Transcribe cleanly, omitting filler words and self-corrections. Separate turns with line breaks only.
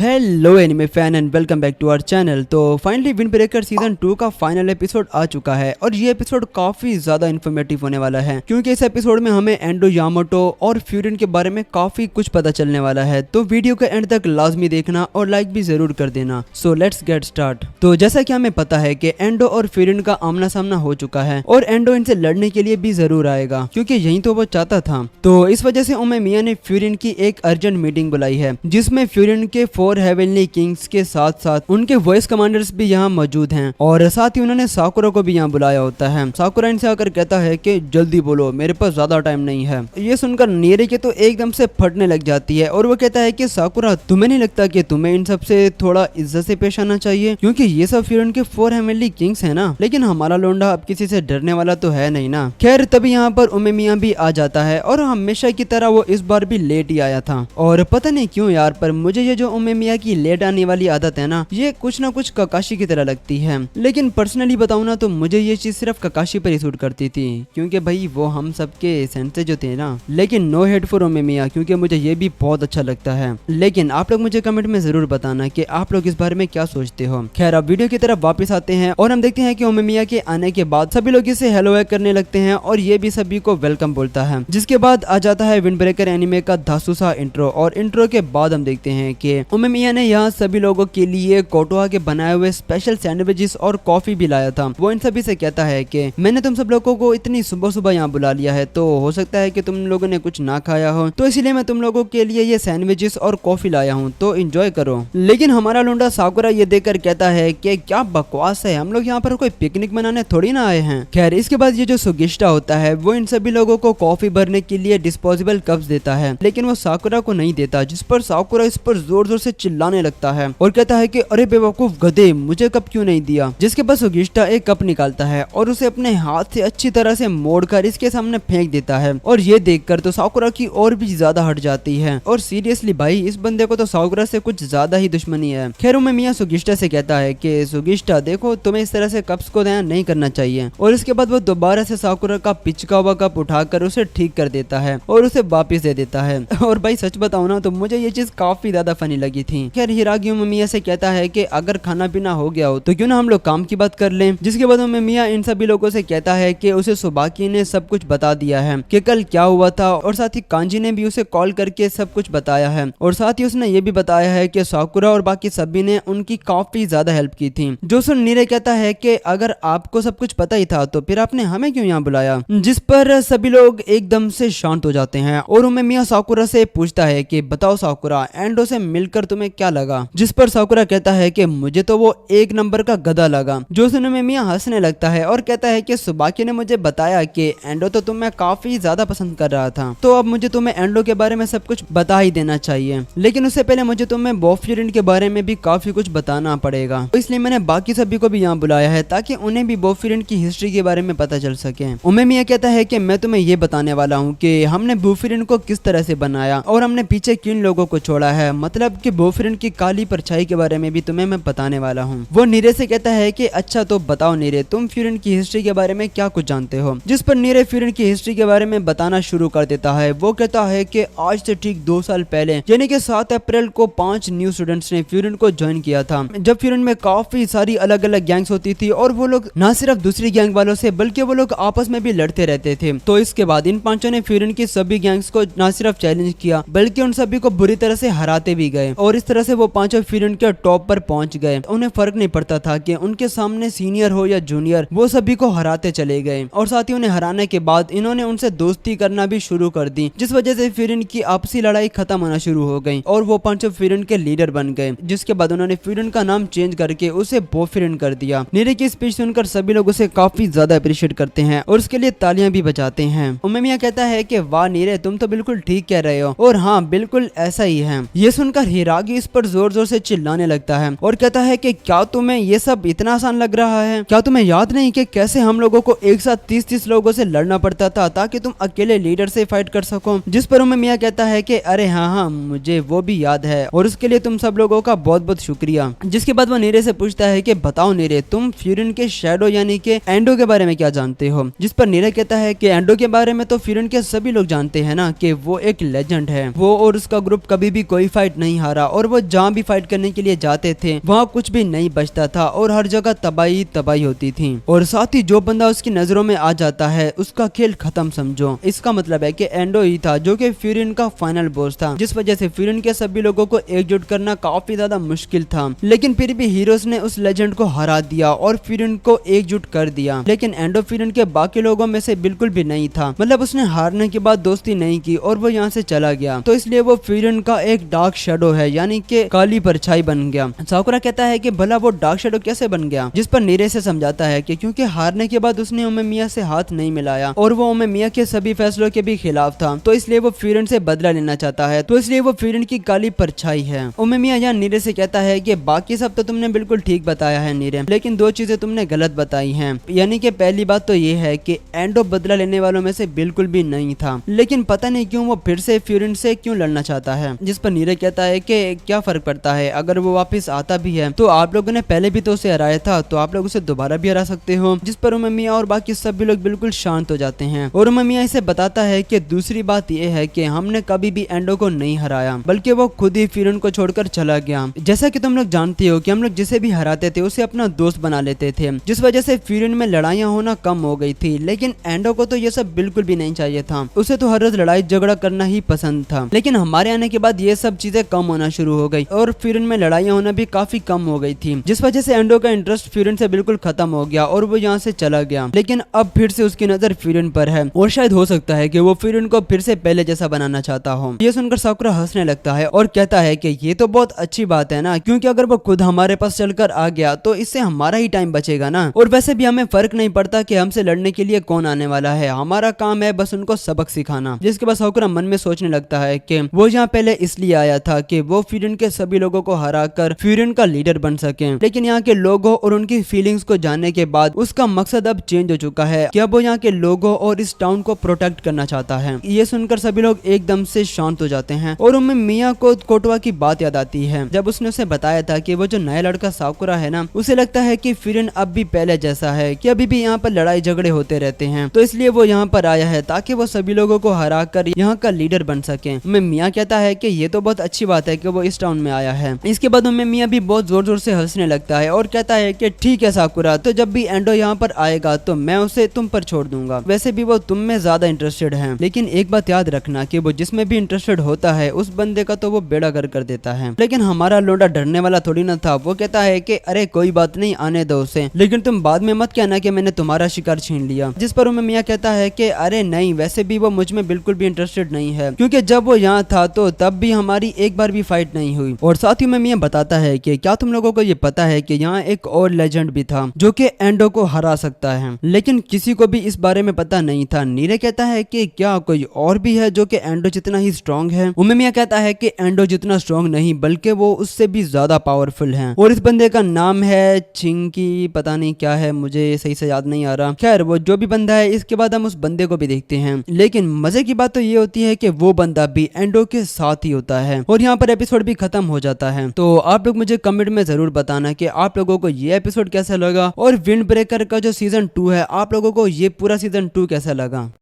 Hello anime fan and welcome back to our channel. तो finally Wind Breaker season 2 का final episode आ चुका है और ये एपिसोड काफी ज्यादा इन्फॉर्मेटिव होने वाला है क्योंकि इस एपिसोड में हमें एंडो यामाटो और फ्यूरिन के बारे में काफी कुछ पता चलने वाला है। तो वीडियो के एंड तक लाजमी देखना और लाइक भी जरूर कर देना। So let's get start. तो जैसा कि हमें पता है कि एंडो और फ्यूरिन का आमना सामना हो चुका है और एंडो इनसे लड़ने के लिए भी जरूर आएगा क्योंकि यही तो वो चाहता था। तो इस वजह से उमेमिया ने फ्यूरिन की एक अर्जेंट मीटिंग बुलाई है जिसमें फ्यूरिन के 4 हेवनली किंग्स के साथ साथ उनके वॉइस कमांडर्स भी यहाँ मौजूद हैं और साथ ही उन्होंने साकुरा को भी यहाँ बुलाया होता है। साकुरा इनसे आकर कहता है कि जल्दी बोलो, मेरे पास ज्यादा टाइम नहीं है। ये सुनकर नीरे के तो एकदम से फटने लग जाती है और वो कहता है कि साकुरा, तुम्हें नहीं लगता कि तुम्हें इन सब से थोड़ा इज्जत से पेश आना चाहिए क्योंकि ये सब फ्यूरिन के 4 हेवनली किंग्स है ना, लेकिन हमारा लोंडा अब किसी से डरने वाला तो है नहीं ना। खैर तभी यहाँ पर उमेमिया भी आ जाता है और हमेशा की तरह वो इस बार भी लेट ही आया था। और पता नहीं क्यों यार, पर मुझे ये जो उमेमिया की लेट आने वाली आदत है ना, ये कुछ ना कुछ ककाशी की तरह लगती है। लेकिन पर्सनली बताऊं ना तो मुझे ये चीज सिर्फ ककाशी पर ही सूट करती थी क्योंकि भाई वो हम सबके सेंसे जो थे ना। लेकिन नो हेड फॉर उमेमिया क्योंकि मुझे ये भी बहुत अच्छा लगता है। लेकिन आप लोग मुझे कमेंट में जरूर बताना कि आप लोग इस बारे में क्या सोचते हो। खैर अब वीडियो की तरफ वापस आते हैं और हम देखते हैं कि उमेमिया के आने के बाद सभी लोग इसे हेलो करने लगते हैं और ये भी सभी को वेलकम बोलता है। जिसके बाद आ जाता है विंड ब्रेकर एनिमे का धासुसा इंट्रो और इंट्रो के बाद हम देखते हैं कि उमेमिया ने यहाँ सभी लोगों के लिए कोटोआ के बनाए हुए स्पेशल सैंडविचेस और कॉफी भी लाया था। वो इन सभी से कहता है कि मैंने तुम सब लोगों को इतनी सुबह सुबह यहाँ बुला लिया है तो हो सकता है कि तुम लोगों ने कुछ ना खाया हो, तो इसलिए मैं तुम लोगों के लिए ये सैंडविचेस और कॉफी लाया हूँ, तो एंजॉय करो। लेकिन हमारा लोंडा साकुरा ये देखकर कहता है कि क्या बकवास है, हम लोग यहाँ पर कोई पिकनिक मनाने थोड़ी ना आए हैं। खैर इसके बाद ये जो सुगिष्टा होता है वो इन सभी लोगों को कॉफी भरने के लिए डिस्पोजेबल कप्स देता है, लेकिन वो साकुरा को नहीं देता, जिस पर साकुरा इस पर जोर जोर से चिल्लाने लगता है और कहता है कि अरे बेवकूफ गधे, मुझे कप क्यों नहीं दिया। जिसके बाद सुगिष्टा एक कप निकालता है और उसे अपने हाथ से अच्छी तरह से मोड़कर इसके सामने फेंक देता है और ये देखकर तो साकुरा की और भी ज्यादा हट जाती है। और सीरियसली भाई, इस बंदे को तो साकुरा से कुछ ज्यादा ही दुश्मनी है। खैर उमेमिया सुगिष्टा से कहता है कि सुगिष्टा देखो, तुम्हें इस तरह से कप्स को दया नहीं करना चाहिए। और इसके बाद वो दोबारा से साकुरा का पिचका हुआ कप उठाकर उसे ठीक कर देता है और उसे वापिस दे देता है। और भाई सच बताऊं ना तो मुझे ये चीज काफी ज्यादा फनी लगी थी। खैर हिरागी उमेमिया से कहता है कि अगर खाना पीना हो गया हो तो क्यों ना हम लोग काम की बात कर लें। जिसके बाद उमेमिया इन सभी लोगों से कहता है कि उसे सुबाकी ने सब कुछ बता दिया है कि कल क्या हुआ था और साथ ही कांजी ने भी उसे कॉल करके सब कुछ बताया है और साथ ही उसने ये भी बताया है कि साकुरा और बाकी सभी ने उनकी काफी ज्यादा हेल्प की थी। जो सुन नीरे कहता है कि अगर आपको सब कुछ पता ही था तो फिर आपने हमें क्यों यहाँ बुलाया। जिस पर सभी लोग एकदम से शांत हो जाते हैं और उमेमिया साकुरा से पूछता है कि बताओ साकुरा, एंडो से मिलकर तुम्हें क्या लगा। जिस पर साकुरा कहता है कि मुझे तो वो एक नंबर का गधा लगा। जो सुन उमेमिया हंसने लगता है और कहता है कि सुबाकी ने मुझे बताया कि एंडो तो तुम्हें काफी ज्यादा पसंद कर रहा था, तो अब मुझे तुम्हें एंडो के बारे में सब कुछ बता ही देना चाहिए, लेकिन उससे पहले मुझे तुम्हें बॉब फ्यूरिन के बारे में भी काफी कुछ बताना पड़ेगा। तो इसलिए मैंने बाकी सभी को भी यहाँ बुलाया है ताकि उन्हें भी बॉब फ्यूरिन की हिस्ट्री के बारे में पता चल सके। उमेमिया कहता है कि मैं तुम्हें ये बताने वाला हूँ कि हमने बॉब फ्यूरिन को किस तरह से बनाया और हमने पीछे किन लोगों को छोड़ा है, मतलब कि बॉब फ्यूरिन की काली परछाई के बारे में भी तुम्हें मैं बताने वाला हूँ। वो नीरे से कहता है कि अच्छा तो बताओ नीरे, तुम फ्यूरिन की हिस्ट्री के बारे में क्या कुछ जानते हो। जिस पर नीरे फ्यूरिन की हिस्ट्री के बारे में बताना शुरू कर देता है। वो कहता है कि आज से ठीक 2 साल पहले यानी कि 7 अप्रैल को 5 न्यू स्टूडेंट्स ने फ्यूरिन को ज्वाइन किया था। जब फ्यूरिन में काफी सारी अलग अलग गैंग्स होती थी और वो लोग ना सिर्फ दूसरी गैंग वालों से बल्कि वो लोग आपस में भी लड़ते रहते थे। तो इसके बाद इन पांचों ने फ्यूरिन की सभी गैंग्स को ना सिर्फ चैलेंज किया बल्कि उन सभी को बुरी तरह से हराते भी गए और इस तरह से वो पांचों फ्यूरिन के टॉप पर पहुंच गए। उन्हें फर्क नहीं पड़ता था कि उनके सामने सीनियर हो या जूनियर, वो सभी को हराते चले गए और साथ ही उन्हें हराने के बाद इन्होंने उनसे दोस्ती करना भी शुरू कर दी, जिस वजह से फ्यूरिन की आपसी लड़ाई खत्म होना शुरू हो गई और वो पांचों फ्यूरिन के लीडर बन गए। जिसके बाद उन्होंने फ्यूरिन का नाम चेंज करके उसे बॉब फ्यूरिन कर दिया। नीरे की स्पीच सुनकर सभी लोग उसे काफी ज्यादा अप्रिशिएट करते हैं और उसके लिए तालियां भी बजाते हैं। उमेमिया कहता है कि वाह नीरे, तुम तो बिल्कुल ठीक कह रहे हो और हाँ बिल्कुल ऐसा ही है। ये सुनकर हिरागी इस पर जोर जोर से चिल्लाने लगता है और कहता है कि क्या तुम्हें ये सब इतना आसान लग रहा है, क्या तुम्हें याद नहीं कि कैसे हम लोगों को एक साथ 30-30 लोगों से लड़ना पड़ता था ताकि तुम अकेले लीडर से फाइट कर सको। जिस पर उमेमिया कहता है कि अरे हाँ, मुझे वो भी याद है और उसके लिए तुम सब लोगों का बहुत बहुत शुक्रिया। जिसके बाद वो नीरे से पूछता है कि बताओ नीरे, तुम फ्यूरिन के शैडो यानी कि एंडो के बारे में क्या जानते हो। जिस पर नीरे कहता है कि एंडो के बारे में तो फ्यूरिन के सभी लोग जानते हैं ना कि वो एक लेजेंड है, वो और उसका ग्रुप कभी भी कोई फाइट नहीं हारा और वो जहाँ भी फाइट करने के लिए जाते थे वहाँ कुछ भी नहीं बचता था और हर जगह तबाही तबाही होती थी। और साथ ही जो बंदा उसकी नजरों में आ जाता है उसका खेल खत्म समझो। इसका मतलब है कि एंडो ही था जो कि फ्यूरियन का फाइनल बॉस था, जिस वजह से फ्यूरियन के सभी लोगों को एकजुट करना काफी ज्यादा मुश्किल था। लेकिन फिर भी हीरोज ने उस लेजेंड को हरा दिया और फ्यूरियन को एकजुट कर दिया। लेकिन एंडो फ्यूरियन के बाकी लोगों में से बिल्कुल भी नहीं था, मतलब उसने हारने के बाद दोस्ती नहीं की और वो यहाँ से चला गया। तो इसलिए वो फ्यूरियन का एक डार्क शेडो है, यानी कि काली परछाई बन गया। साकुरा कहता है कि भला वो डार्क शेडो कैसे बन गया, जिस पर नीरे से समझाता है कि क्योंकि हारने के बाद उसने उमेमिया से हाथ नहीं मिलाया और वो उमेमिया के सभी फैसलों के भी खिलाफ था, तो इसलिए वो फ्यूरियन से बदला लेना चाहता है, तो इसलिए वो फ्यूरियन की काली परछाई है। उमेमिया यहाँ नीरे से कहता है कि बाकी सब तो तुमने बिल्कुल ठीक बताया है नीरे, लेकिन दो चीजें तुमने गलत बताई हैं। यानी कि पहली बात तो ये है कि एंडो बदला लेने वालों में से बिल्कुल भी नहीं था, लेकिन पता नहीं क्यों वो फिर से फ्यूरियन से क्यों लड़ना चाहता है। जिस पर नीरे कहता है कि क्या फर्क पड़ता है, अगर वो वापस आता भी है तो आप लोगों ने पहले भी तो उसे हराया था, तो आप लोग उसे दोबारा भी हरा सकते हो। जिस पर उमेमिया और बाकी सभी लोग बिल्कुल शांत हो जाते हैं और उमेमिया इसे बताता है कि दूसरी बात यह है कि हमने कभी भी एंडो को नहीं हराया, बल्कि वो खुद ही फ्यूरियन को छोड़कर चला गया। जैसा कि तुम लोग जानते हो कि हम लोग जिसे भी हराते थे उसे अपना दोस्त बना लेते थे, जिस वजह से फ्यूरियन में लड़ाइयाँ होना कम हो गई थी। लेकिन एंडो को तो ये सब बिल्कुल भी नहीं चाहिए था, उसे तो हर रोज लड़ाई झगड़ा करना ही पसंद था। लेकिन हमारे आने के बाद ये सब चीजें कम होना शुरू हो गई और फ्यूरियन में लड़ाइयाँ होना भी काफी कम हो गई थी, जिस वजह से एंडो का इंटरेस्ट फ्यूरियन से बिल्कुल खत्म हो गया और वो यहाँ से चला गया। लेकिन अब फिर से उसकी नजर फ्यूरियन पर है और शायद हो सकता है कि वो फ्यूरियन को फिर से पहले जैसा बनाना चाहता हो। ये सुनकर साकुरा हंसने लगता है और कहता है कि ये तो बहुत अच्छी बात है ना, क्योंकि अगर वो खुद हमारे पास चलकर आ गया तो इससे हमारा ही टाइम बचेगा ना, और वैसे भी हमें फर्क नहीं पड़ता कि हमसे लड़ने के लिए कौन आने वाला है, हमारा काम है बस उनको सबक सिखाना। जिसके बाद साकुरा मन में सोचने लगता है कि वो यहाँ पहले इसलिए आया था कि वो फ्यूरियन के सभी लोगों को हरा कर फ्यूरियन का लीडर बन सके, लेकिन यहाँ के लोगों और उनकी फीलिंग्स को जानने के बाद उसका मकसद अब चेंज हो चुका है कि अब वो यहाँ के लोगों और इस टाउन को प्रोटेक्ट करना चाहता है। ये सुनकर सभी लोग एकदम से शांत हो जाते हैं और उनमें मिया को कोटवा की बात याद आती है, जब उसने उसे बताया था कि वो जो नया लड़का साकुरा है ना, उसे लगता है कि फ्यूरियन अब भी पहले जैसा है, कि अभी भी यहाँ पर लड़ाई झगड़े होते रहते हैं, तो इसलिए वो यहाँ पर आया है ताकि वो सभी लोगों को हरा कर यहाँ का लीडर बन सके। मैं मिया कहता है कि ये तो बहुत अच्छी बात है कि वो इस टाउन में आया है। इसके बाद में मिया भी बहुत जोर जोर से हंसने लगता है और कहता है कि ठीक है साकुरा, तो जब भी एंडो यहाँ पर आएगा तो मैं उसे तुम पर छोड़ दूंगा, वैसे भी वो तुम में ज्यादा इंटरेस्टेड है, लेकिन एक बात याद रखना कि वो जिसमें भी इंटरेस्टेड होता है उस बंदे का तो वो बेड़ा गर्क कर देता है। लेकिन हमारा लोंडा डरने वाला थोड़ी ना था, वो कहता है कि अरे कोई बात नहीं, आने दो उसे, लेकिन तुम बाद में मत कहना कि मैंने तुम्हारा शिकार छीन लिया। जिस पर उमे मिया कहता है कि अरे नहीं, वैसे भी वो मुझ में बिल्कुल भी इंटरेस्टेड नहीं है, क्योंकि जब वो यहाँ था तो तब भी हमारी एक बार भी फाइट नहीं हुई। और साथ ही उमे मिया बताता है कि क्या तुम लोगों को ये पता है कि यहाँ एक और लेजेंड भी था जो कि एंडो को हरा सकता है, लेकिन किसी को भी इस बारे में पता नहीं था। नीरे कहता है कि क्या कोई और भी है जो कि एंडो जितना ही स्ट्रॉन्ग है। उमे मिया कहता है कि एंडो जितना स्ट्रॉन्ग नहीं बल्कि वो उससे भी ज्यादा पावरफुल है और इस बंदे का नाम है चिंकी, पता नहीं क्या है, मुझे सही से याद नहीं आ रहा। खैर वो जो भी बंदा है, इसके बाद हम उस बंदे को भी देखते हैं। लेकिन मजे की बात तो ये होती है कि वो बंदा भी एंडो के साथ ही होता है और यहाँ पर एपिसोड भी खत्म हो जाता है। तो आप लोग मुझे कमेंट में जरूर बताना कि आप लोगों को ये एपिसोड कैसा लगा और विंड ब्रेकर का जो सीजन 2 है, आप लोगों को ये पूरा सीजन 2 कैसा लगा।